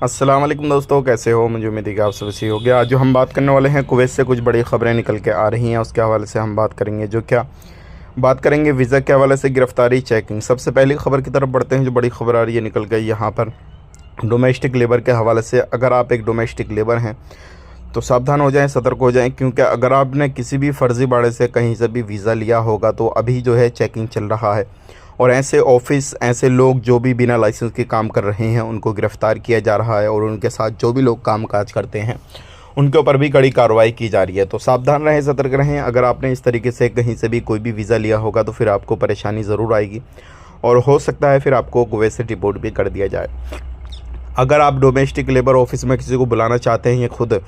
अस्सलाम वालेकुम दोस्तों, कैसे हो? मुझे उम्मीद है कि आप सब अच्छी हो गया। आज जो हम बात करने वाले हैं, कुवैत से कुछ बड़ी ख़बरें निकल के आ रही हैं, उसके हवाले से हम बात करेंगे। बात करेंगे वीज़ा के हवाले से गिरफ़्तारी चेकिंग। सबसे पहली ख़बर की तरफ बढ़ते हैं। जो बड़ी ख़बर आ रही है निकल गई यहाँ पर डोमेस्टिक लेबर के हवाले से। अगर आप एक डोमेस्टिक लेबर हैं तो सावधान हो जाएं, सतर्क हो जाएं, क्योंकि अगर आपने किसी भी फ़र्ज़ी बाड़े से कहीं से भी वीज़ा लिया होगा तो अभी जो है चेकिंग चल रहा है, और ऐसे ऑफिस, ऐसे लोग जो भी बिना लाइसेंस के काम कर रहे हैं उनको गिरफ़्तार किया जा रहा है, और उनके साथ जो भी लोग काम काज करते हैं उनके ऊपर भी कड़ी कार्रवाई की जा रही है। तो सावधान रहें, सतर्क रहें। अगर आपने इस तरीके से कहीं से भी कोई भी वीज़ा लिया होगा तो फिर आपको परेशानी ज़रूर आएगी, और हो सकता है फिर आपको कुवैत से डिपोर्ट भी कर दिया जाए। अगर आप डोमेस्टिक लेबर ऑफिस में किसी को बुलाना चाहते हैं या खुद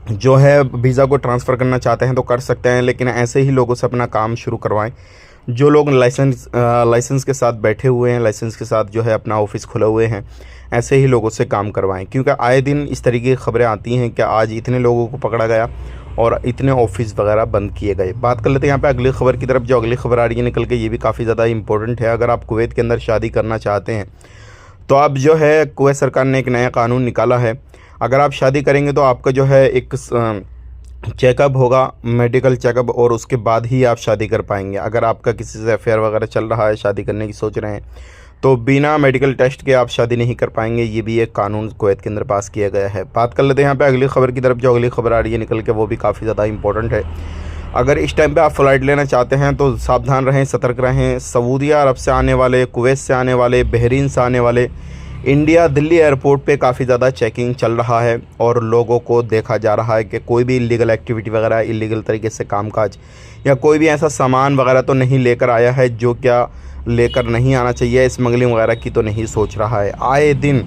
जो है वीज़ा को ट्रांसफ़र करना चाहते हैं तो कर सकते हैं, लेकिन ऐसे ही लोगों से अपना काम शुरू करवाएं जो लोग लाइसेंस के साथ बैठे हुए हैं, लाइसेंस के साथ जो है अपना ऑफिस खुले हुए हैं, ऐसे ही लोगों से काम करवाएं। क्योंकि आए दिन इस तरीके की खबरें आती हैं कि आज इतने लोगों को पकड़ा गया और इतने ऑफिस वगैरह बंद किए गए। बात कर लेते हैं यहाँ पे अगली खबर की तरफ। जो अगली खबर आ रही है निकल के, ये भी काफ़ी ज़्यादा इंपॉर्टेंट है। अगर आप कुवैत के अंदर शादी करना चाहते हैं तो अब जो है कुवैत सरकार ने एक नया कानून निकाला है। अगर आप शादी करेंगे तो आपका जो है एक चेकअप होगा, मेडिकल चेकअप, और उसके बाद ही आप शादी कर पाएंगे। अगर आपका किसी से अफेयर वगैरह चल रहा है, शादी करने की सोच रहे हैं, तो बिना मेडिकल टेस्ट के आप शादी नहीं कर पाएंगे। ये भी एक कानून कुवैत के अंदर पास किया गया है। बात कर लेते हैं यहाँ पे अगली खबर की तरफ। जो अगली खबर आ रही है निकल के, वो भी काफ़ी ज़्यादा इंपॉर्टेंट है। अगर इस टाइम पे आप फ़्लाइट लेना चाहते हैं तो सावधान रहें, सतर्क रहें। सऊदी अरब से आने वाले, कुवैत से आने वाले, बहरीन से आने वाले, इंडिया दिल्ली एयरपोर्ट पे काफ़ी ज़्यादा चेकिंग चल रहा है, और लोगों को देखा जा रहा है कि कोई भी इलीगल एक्टिविटी वगैरह, इलीगल तरीके से कामकाज या कोई भी ऐसा सामान वगैरह तो नहीं लेकर आया है जो क्या लेकर नहीं आना चाहिए। स्मगलिंग वगैरह की तो नहीं सोच रहा है। आए दिन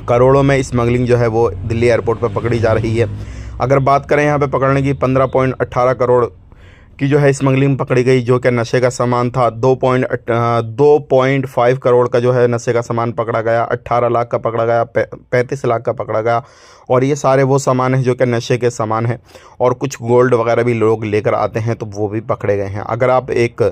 करोड़ों में स्मगलिंग जो है वो दिल्ली एयरपोर्ट पर पकड़ी जा रही है। अगर बात करें यहाँ पे पकड़ने की, 15.18 करोड़ की जो है स्मगलिंग पकड़ी गई, जो कि नशे का सामान था। 2.5 करोड़ का जो है नशे का सामान पकड़ा गया। 18 लाख का पकड़ा गया, 35 लाख का पकड़ा गया, और ये सारे वो सामान हैं जो कि नशे के सामान हैं। और कुछ गोल्ड वगैरह भी लोग लेकर आते हैं तो वो भी पकड़े गए हैं। अगर आप एक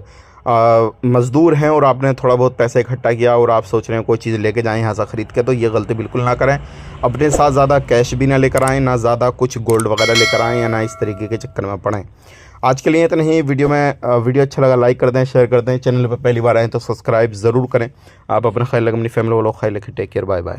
मज़दूर हैं और आपने थोड़ा बहुत पैसे इकट्ठा किया और आप सोच रहे हैं कोई चीज़ लेके जाएं यहाँ से ख़रीद के, तो ये गलती बिल्कुल ना करें। अपने साथ ज़्यादा कैश भी ना लेकर आएँ, ना ज़्यादा कुछ गोल्ड वगैरह लेकर आएँ, या ना इस तरीके के चक्कर में पड़ें। आज के लिए इतना ही। वीडियो अच्छा लगा लाइक कर दें, शेयर कर दें। चैनल पर पहली बार आएँ तो सब्सक्राइब ज़रूर करें। आप अपना ख्याल रखें, अपनी फैमिली वालों का ख्याल रखें। Take care, bye bye.